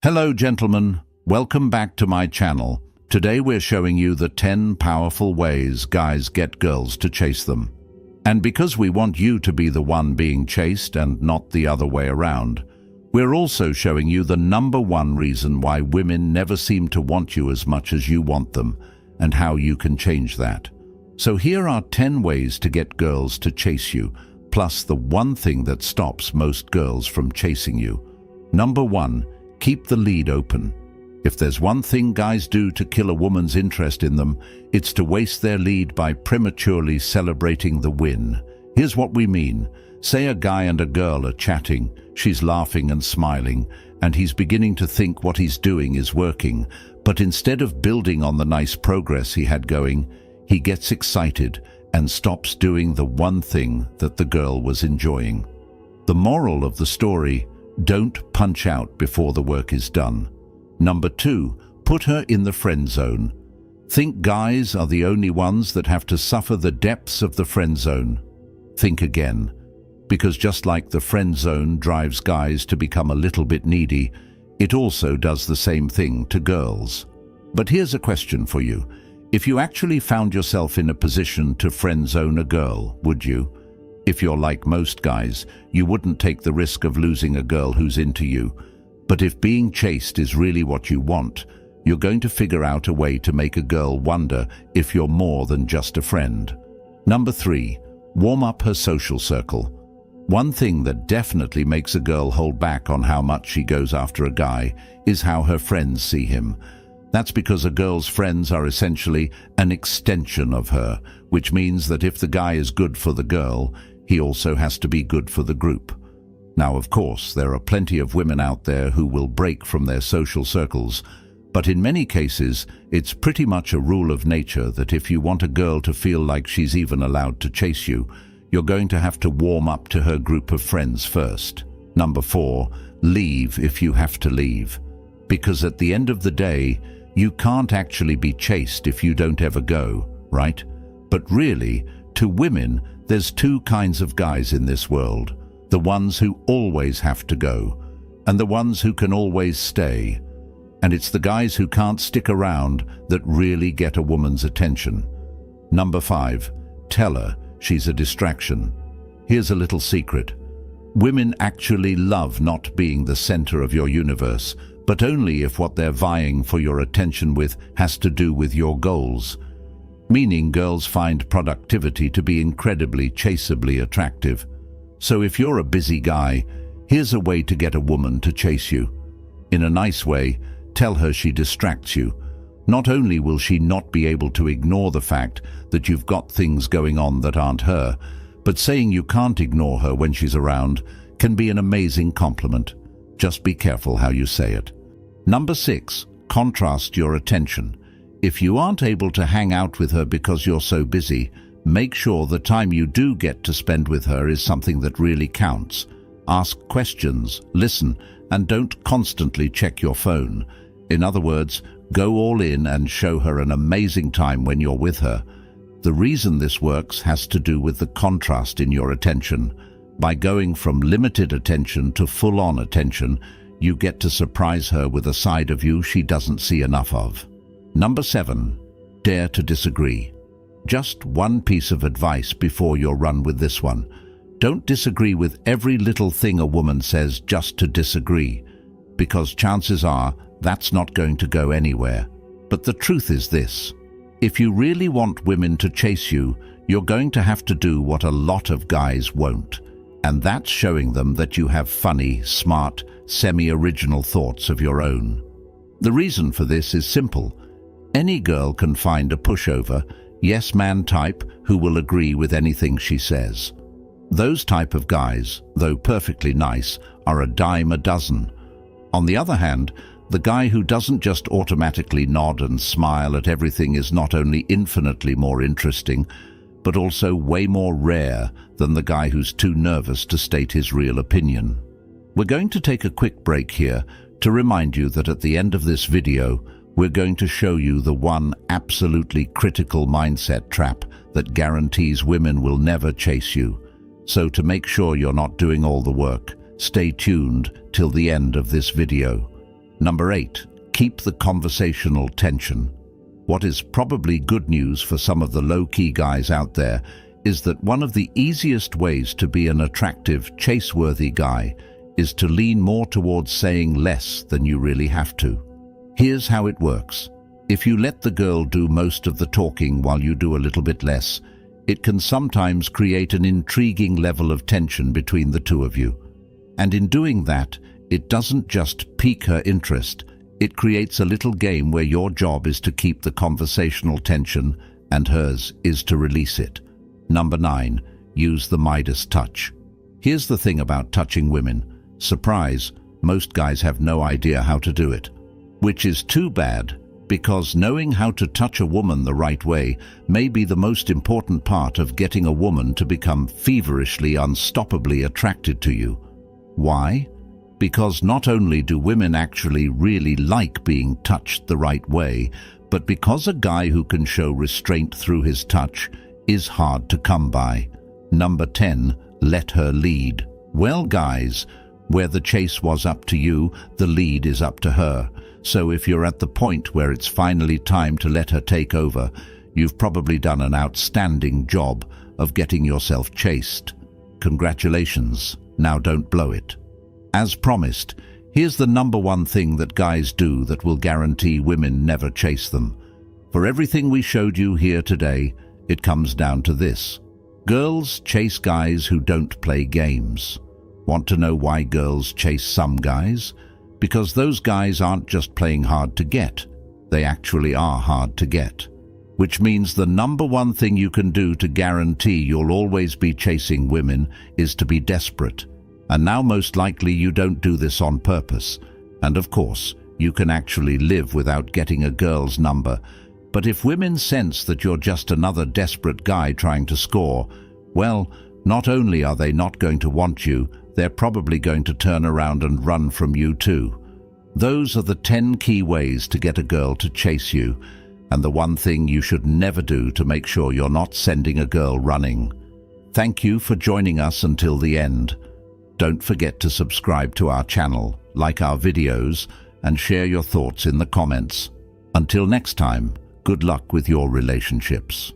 Hello gentlemen, welcome back to my channel. Today we're showing you the 10 powerful ways guys get girls to chase them. And because we want you to be the one being chased and not the other way around, we're also showing you the #1 reason why women never seem to want you as much as you want them, and how you can change that. So here are 10 ways to get girls to chase you, plus the one thing that stops most girls from chasing you. #1. Keep the lead open. If there's one thing guys do to kill a woman's interest in them, it's to waste their lead by prematurely celebrating the win. Here's what we mean. Say a guy and a girl are chatting, she's laughing and smiling, and he's beginning to think what he's doing is working, but instead of building on the nice progress he had going, he gets excited and stops doing the one thing that the girl was enjoying. The moral of the story: don't punch out before the work is done. #2, put her in the friend zone. Think guys are the only ones that have to suffer the depths of the friend zone? Think again, because just like the friend zone drives guys to become a little bit needy, it also does the same thing to girls. But here's a question for you. If you actually found yourself in a position to friend zone a girl, would you? If you're like most guys, you wouldn't take the risk of losing a girl who's into you. But if being chased is really what you want, you're going to figure out a way to make a girl wonder if you're more than just a friend. #3, warm up her social circle. One thing that definitely makes a girl hold back on how much she goes after a guy is how her friends see him. That's because a girl's friends are essentially an extension of her, which means that if the guy is good for the girl, he also has to be good for the group. Now, of course, there are plenty of women out there who will break from their social circles, but in many cases, it's pretty much a rule of nature that if you want a girl to feel like she's even allowed to chase you, you're going to have to warm up to her group of friends first. #4, leave if you have to leave. Because at the end of the day, you can't actually be chased if you don't ever go, right? But really, to women, there's two kinds of guys in this world: the ones who always have to go, and the ones who can always stay. And it's the guys who can't stick around that really get a woman's attention. #5, tell her she's a distraction. Here's a little secret. Women actually love not being the center of your universe, but only if what they're vying for your attention with has to do with your goals. Meaning girls find productivity to be incredibly chaseably attractive. So if you're a busy guy, here's a way to get a woman to chase you. In a nice way, tell her she distracts you. Not only will she not be able to ignore the fact that you've got things going on that aren't her, but saying you can't ignore her when she's around can be an amazing compliment. Just be careful how you say it. #6, contrast your attention. If you aren't able to hang out with her because you're so busy, make sure the time you do get to spend with her is something that really counts. Ask questions, listen, and don't constantly check your phone. In other words, go all in and show her an amazing time when you're with her. The reason this works has to do with the contrast in your attention. By going from limited attention to full-on attention, you get to surprise her with a side of you she doesn't see enough of. #7, dare to disagree. Just one piece of advice before you're run with this one. Don't disagree with every little thing a woman says just to disagree, because chances are that's not going to go anywhere. But the truth is this: if you really want women to chase you, you're going to have to do what a lot of guys won't. And that's showing them that you have funny, smart, semi-original thoughts of your own. The reason for this is simple. Any girl can find a pushover, yes-man type who will agree with anything she says. Those type of guys, though perfectly nice, are a dime a dozen. On the other hand, the guy who doesn't just automatically nod and smile at everything is not only infinitely more interesting, but also way more rare than the guy who's too nervous to state his real opinion. We're going to take a quick break here to remind you that at the end of this video, we're going to show you the one absolutely critical mindset trap that guarantees women will never chase you. So to make sure you're not doing all the work, stay tuned till the end of this video. Number 8. Keep the conversational tension. What is probably good news for some of the low-key guys out there is that one of the easiest ways to be an attractive, chase-worthy guy is to lean more towards saying less than you really have to. Here's how it works. If you let the girl do most of the talking while you do a little bit less, it can sometimes create an intriguing level of tension between the two of you. And in doing that, it doesn't just pique her interest, it creates a little game where your job is to keep the conversational tension and hers is to release it. Number 9. Use the Midas touch. Here's the thing about touching women. Surprise, most guys have no idea how to do it. Which is too bad, because knowing how to touch a woman the right way may be the most important part of getting a woman to become feverishly, unstoppably attracted to you. Why? Because not only do women actually really like being touched the right way, but because a guy who can show restraint through his touch is hard to come by. Number 10. Let her lead. Well, guys, where the chase was up to you, the lead is up to her. So if you're at the point where it's finally time to let her take over, you've probably done an outstanding job of getting yourself chased. Congratulations. Now don't blow it. As promised, here's the number one thing that guys do that will guarantee women never chase them. For everything we showed you here today, it comes down to this. Girls chase guys who don't play games. Want to know why girls chase some guys? Because those guys aren't just playing hard to get. They actually are hard to get. Which means the number one thing you can do to guarantee you'll always be chasing women is to be desperate. And now most likely you don't do this on purpose. And of course, you can actually live without getting a girl's number. But if women sense that you're just another desperate guy trying to score, well, not only are they not going to want you, they're probably going to turn around and run from you too. Those are the 10 key ways to get a girl to chase you, and the one thing you should never do to make sure you're not sending a girl running. Thank you for joining us until the end. Don't forget to subscribe to our channel, like our videos, and share your thoughts in the comments. Until next time, good luck with your relationships.